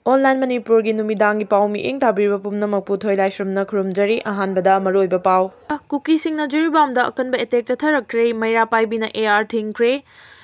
Online Manipuri Numidangi Pau Miing Tabiriba Pumnamak Puthoi Laishrumna Khurumjari Ahanbada Maroiba Pau. Kuki Singna Jiribamda Akanba Attack Thatkhre Meeoi Paibina AR Thatkhre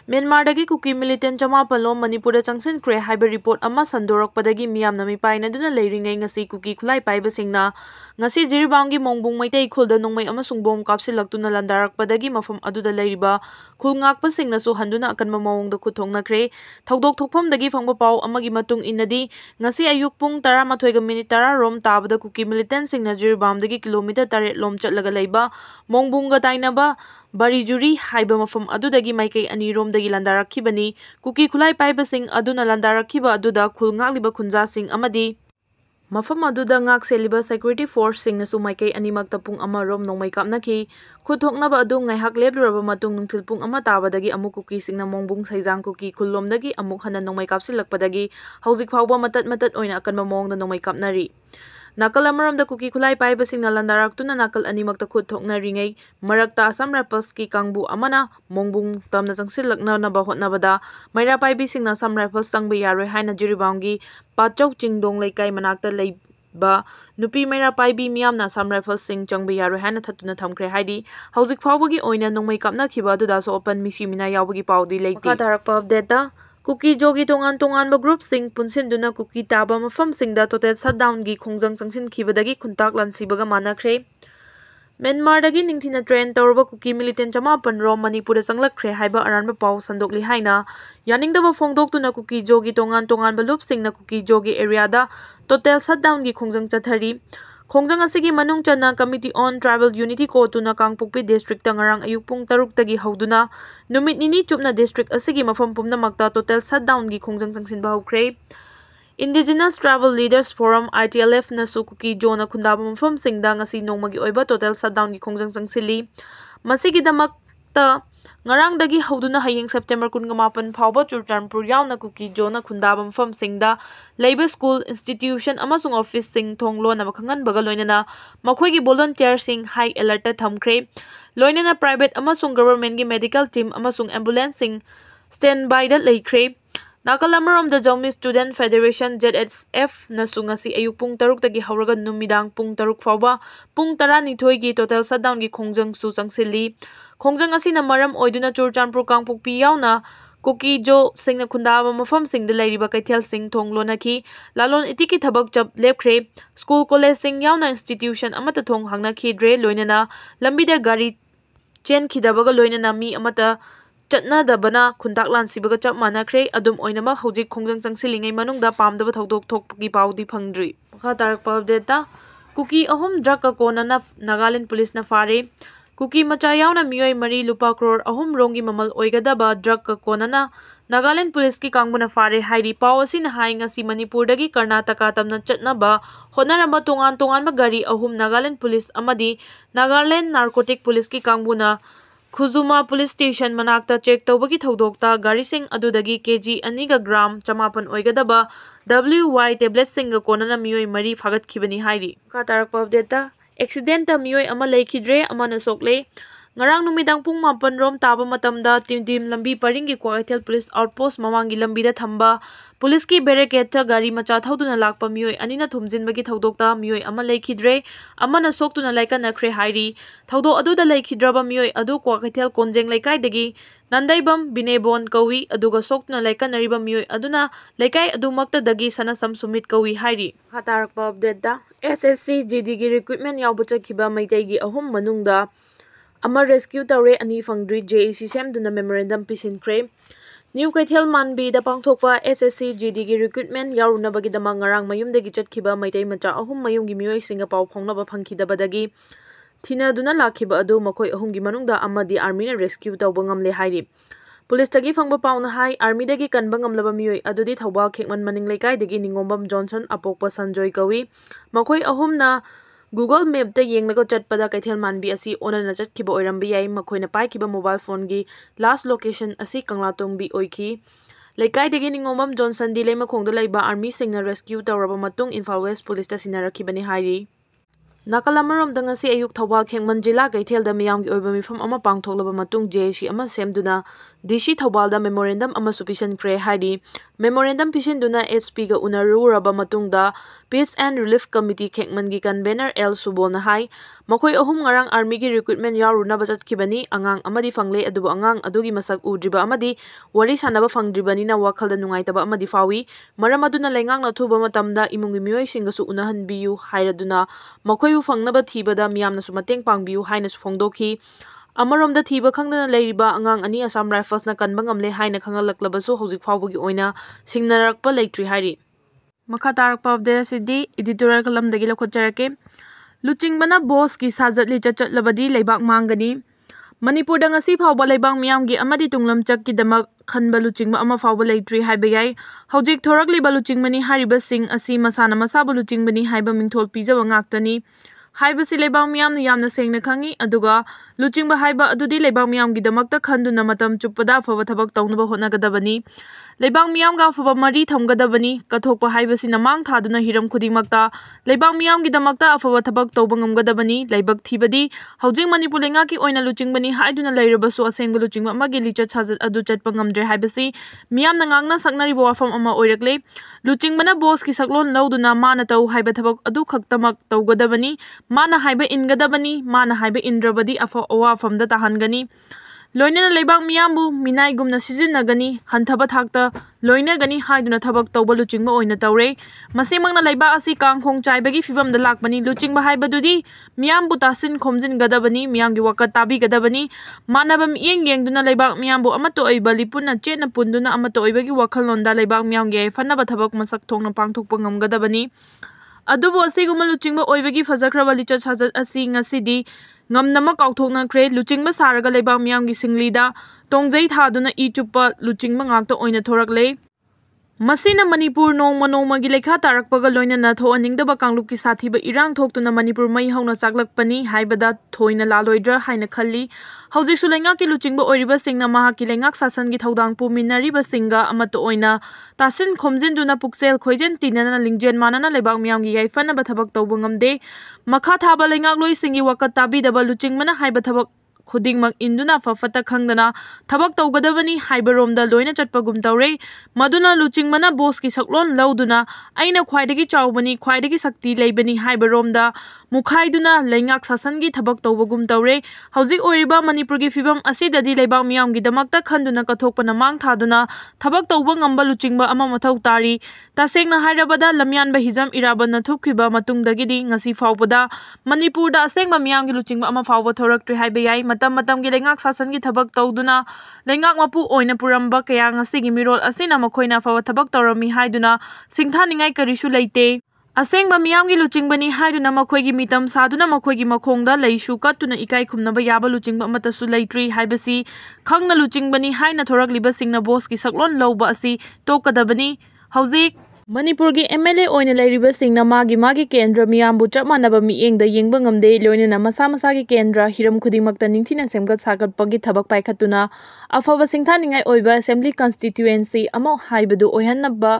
Myanmardagi Kuki militant Jamapalo Manipuri Punsinkhre Haiba report ama Sandorokpadagi Miyamna Mipaina Duna Leiringai ngasi Kuki Khulai Paiba Singna ngasi Jiribamgi Mongbung Maitai Khulda Nongmai amasung bom kapsilaktuna landarakpadagi mafam aduda leiriba khulngakpa singnasu handuna akanba mawongda khuthongnakre thodok thokphamdagi phangba pau amagi matung innadi ngasi ayuk pung 12:10 rom tabada Kuki militant singna Jiribamdagi kilometer 8 lom chatlaga leiba Mongbungga tainaba Barijuri haiba mafam adudagi maikai aniromdagi landarakhibani Kuki Khulai Paiba sing aduna landarakhiba aduda khulngagliba khunja sing amadi mafam aduda ngak seliba security force singnasu maikai animakta pung amarom nongmai kapnaki khuthoknaba adu ngaihak lepluraba matung nungthil pung ama tabadagi amuk Kuki singna Mongbung saijang Kuki khullomdagi amuk hana nongmai kapsilakpadagi haujik phawba matat oina akanba mawongda nongmai kapnari Nakal amaramda Kuki Khulai Paiba singna landaraktuna nakal animakta khuthokna ringai marakta Assam Rifles ki kangbu amana Mongbung tamna changsilakna naba hotnabada Meeoi Paibi singna Assam Rifles changba yaroi haina Jiribamgi Pachok Chingdong Leikai manakta leiba nupi Meeoi Paibi miyamna Assam Rifles sing changba yaroi haina thatuna thamkhre haidi haujik phawbagi oina nongmai kapna khiba aduda so open misimina yawbagi paudi leiti kadarakpa update Kuki Zomi tongan group sing punsinduna Kuki taba mafam singda total shutdown gi khongjang changsin khibadagi khuntak lansibaga manakre Myanmardagi ningthina train tawrba Kuki militant Jamapan rom Manipuri changlakre haiba aranba pau sandokli haina yaningdaba phongdoktuna Kuki Zomi tongan balup singna Kuki Zomi area da total shutdown gi khongjang chathari Khongjang asigi manung chana Committee on Tribal Unity ko tuna Kangpokpi district tangarang ayuk pung 6 tagi hauduna numit nini chupna district asigi mafam pumnamakta total shutdown gi khongjang changsinba hokre Indigenous Travel Leaders Forum ITLF nasu Kuki Zomi khundaba mafam singda ngasi nongmagi oiba total shutdown gi khongjang changsili masigi damakta ngarangdagi hauduna hayeng September 18 phawba Churchanpur yauna Kuki Zomi khundaba mafam singda leiba school institution amasung office sing thonglo na makhangan baga loinana makhoigi volunteer sing high alert ta thamkhre loinana private amasung government gi medical team amasung ambulance sing standby da leikre nakal amarom da Zomi Student Federation ZSF nasu ngasi ayuk pung 6 tagi hauraga numidang pung 6 phawba pung 12 gi total shutdown gi khongjang su changsili khongjang asina maram oiduna Churchanpur Kangpokpi yauna Kuki Zomi singna khundaba mafam singda leiriba kaithel sing thonglona ki lalon itiki thabak chap lepkhre school college sing yauna institution amata thong hangna khidre loinana lambida gari chen khidabaga loinana mi amata chatna dabana khuntak lansibaga chap manakre adum oinama hojik khongjang changsilingai manungda pamdaba thodok thokgi paudi phangdri kha tarakpa update ta Kuki ahum drug ka konana Nagaland police na fare Kuki macha yauna Meeoi mari lupa crore ahum rongi mamal oigadaba drug ka konana Nagaland police ki kangbuna fare hairi pau asin hai ngasi Manipurdagi Karnataka tamna chatnaba honaramba tongan ba gari ahum Nagaland police amadi Nagaland narcotic police ki kangbuna Khuzuma police station manakta check tawbagi thodokta gari sing adudagi kg 2 ga gram 50 oigadaba WY tablet sing ga konana Meeoi mari phagat khibani hairi ka tarakpa update ta accident ta Meeoi ama leikhidre amana Sokle ngarang numidang pung 9 rom taba matamda tim lambi paringi Kwaithel police outpost mamangi lambi da thamba police ki barricade ta gari macha thauduna lakpa Meeoi anina thumjinbagi thodokta Meeoi ama leikhidre amana soktuna laika nakhre hairi thodo aduda leikhidraba Meeoi adu Kwaithel konjeng laikai dagi Nandaibam Binebon kawi aduga soktuna laika nariba Meeoi aduna laikai adumakta dagi sana samsumit kawi hairi khatarakpa update da SSC GD gi recruitment yawba chakhiba maitai gi ahum manungda ama rescue tawre ani fangdri JEC semduna memorandum pisinkhre New Kaithel Manbi da pangthokpa SSC GD gi recruitment yarunabagi dama ngarang mayumdagi chatkhiba maitai macha ahum mayumgi Meeoi singa pau phongnaba phangkhidabadagi thina duna lakhiba adu makhoi ahumgi manungda amadi army na rescue tawba ngamle hairi Police tagi fangba pauna hai army dagi kanba ngamlaba Meeoi adudi Thobal khekman maning leikai dagi Ningombam Johnson apokpa Sanjoy kawi makhoi ahumna Google Map ta yenglago chatpada Kaithel Manbi asi onana chatkhiba oirambi yai makhoina paikhiba mobile phone gi last location asi Kanglatong bi oiki leikai dagi Ningombam Johnson di leima khongda leiba army singna rescue tawraba matung Imphal West police ta sinarakibani hairi Nakalamarом da ngasi ayuk Thobal khekman jila Kaithel da miyamgi oiba mifam ama pangthoklaba matung JC ama semduna DC Thaubalda memorandum amasu pisinkhre haidi memorandum pisinduna HP ga unaruraba matungda Peace and Relief Committee khekmangi convener L Subona hai makhoi ahum ngarang army gi recruitment yaruna bachatkibani angang amadi fangle adubu angang adugi masak udriba amadi wari sanaba fangdribani na wakhalda nungaitaba amadi fawi maram aduna lengang na thuba matamda imungi Meeoi singasu unahan biyu hairaduna makhoi bu fangnaba thibada miyamna su mateng pangbiu haina su phongdokhi Amarom thiba khangdana leiriba angang ani Assam Rifles na kanba ngamle haina khangalaklebasu hojik fawbugi oina singnarakpa leitri hairi makha tarakpa update asidi editorial kalamdagi lakhotjarake luchingbana boss ki sajatli chachatlabadi leibak mangani Manipur da ngasi fawba leibak miyamgi amadi tunglamchak ki damak khanba luchingba ama fawba leitri haibayai hojik thorakliba luchingbani hariba sing asi masana masabu luchingbani haiba mingthol pijaba ngaktani Haibasi lebang miyam na yamna sengna khangi aduga luchingba haiba adudi lebang miyam gi damakta khanduna matam chuppada fawa thabak tawnaba hotnagadabani lebang miyam ga fawa mari thamgadabani kathokpa haibasi namang thaduna hiram khudingmakta lebang miyam gi damakta afawa thabak tawba ngamgadabani leibak thibadi haujing Manipur lenga ki oina luchingbani haiduna leirabasu asengba luchingba amagi lichat sajat adu chatpa ngamdre haibasi miyam na ngangna saknari wafam ama oirakle luchingbana boss ki saklon lawduna mana taw haiba thabak adu khaktamak tawgadabani Mana haiba ingadabani, mana haiba indrabadi afa awa famda tahangani. Loina na leibak miyambu, minay gumna sizinagani, hantaba thakta, loina gani haiduna thabak tawba luchingba oina tawre. Masimang na leibak asi kangkong chaybagi fibam da lakbani, luchingba haiba dudi, miyambu tasin khomjin gadabani, miyamgi wakat tabi gadabani, manabam iyeng yengduna leibak miyambu amato oiba lipun na chet na punduna amato oibagi wakalonda leibak miyamgi fanaba thabak masak thong na pangthokpa ngamgadabani. Adubo asiguma luchingba oibagi fajakraba lichat sajat asi ngasidi ngamnama kauthoknakhre luchingba saraga leibak miyamgi singlida tongjai thaduna ichupa luchingba ngakta oina thorakle Masina Manipur nongma gi lekha tarakpaga loinana thoaningdaba kanglupki sathiba irang thoktuna Manipur mai hauna chaklakpani haibada thoina laloidra haina khalli hojik sulenga ki luchingba oiriba singna maha ki lengak sasan gi thodang puminari ba singa amato oina tasin khomjinduna puksel khoijen tinana lingjen manana lebak miyam gi yaifana ba thabak tawbu ngamde makha thaba lengak loi singi wakat tabi daba luchingmana haiba thabak khudingmak induna fafata khangdana thabak tawgadabani haibaromda loina chatpagum tawre maduna luchingmana boss ki saklon lawduna aina khwaidagi chawbani khwaidagi sakti leibani haibaromda mukhaiduna lengak sasangi thabak tawbagum tawre hojik oiriba Manipur gi fibam asidadi leibak miyam gi damakta khanduna kathokpana mang thaduna thabak tawba ngamba luchingba ama mathau tari tasengna hairabada lamyanba hijam irabana thukhiba matungdagidi ngasi fawbada Manipur da asengba miyam gi luchingba ama fawba thoraktri haibayai matam gi lengak sasan gi thabak tawduna lengak mapu oina puramba kaya ngasi gi mirol asina makhoina fawa thabak tawrami haiduna singthaningai karisu leite asengba miyam gi luchingbani haiduna makhoigi mitam saduna makhoigi makhongda leisu katuna ikai khumnaba yaba luchingba matasu leitri haibasi khangna luchingbani haina thorakliba singna boss ki saklon lawba asi tokadabani hojik Manipur gi MLA oina leiriba singna magi kendra miyambu chapmanaba miengda yengba ngamde loinana masa gi kendra hiram khudingmakta ningthina semgat sagatpagi thabak paikhatuna afaba singthaningai oiba assembly constituency amo haibadu oihannaba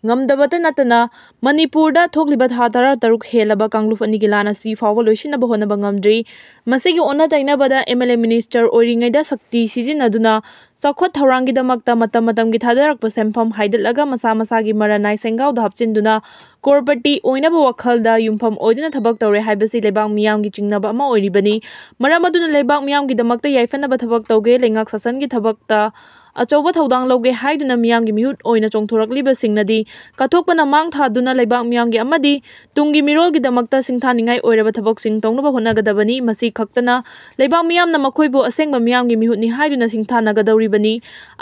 ngamdabata natana Manipur da thokliba tha taruk helaba kangluf ani gilana si fawba loisinaba honaba ngamdri masigi onna tainabada MLA minister oiringaida sakti sizinaduna Sakhot Tharangi damakta matam gi thadarakpa sempham haidalaga masa gi maranai sengau da hapchinduna korpati oinaba wakhalda yumpham oiduna thabak tawre haibasi lebak miyam gi chingnaba ama oiribani maramaduna lebak miyam gi damakta yaifanaba thabak tawge lengak sasan gi thabakta achauba thodang loge haiduna miyam gi mihut oina chongthorakliba singnadi kathokpana mang thaduna lebak miyam gi amadi tungi mirol gi damakta singthaningai oiraba thabak sing tongnaba honagadabani masi khaktana lebak miyam na makhoibu asengba miyam gi mihut ni haiduna singthanagadawri bani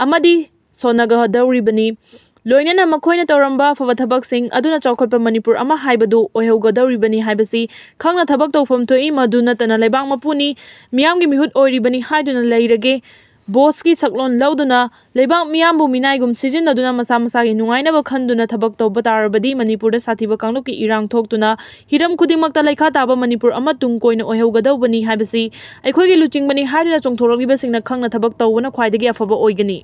amadi sonaga dauribani loinana makhoina tawramba fawa thabak sing aduna chawkhotpa Manipur ama haibadu oihaugadawribani haibasi khangna thabak tawfam thoi maduna tana lebak mapuni miyamgi mihut oiribani haiduna leirage boss ki saklon lawduna lebak miyambu minaigum sizinaduna masa gi nungainaba khanduna thabak tawba tarabadi Manipur da sathiba kangluki irang thoktuna hiram khudingmakta leikha taba Manipur ama tungkoina oihaugadawbani haibasi aikhoigi luchingbani haiduna chongthoraliba singna khangna thabak tawbana khwaidagi afaba oigani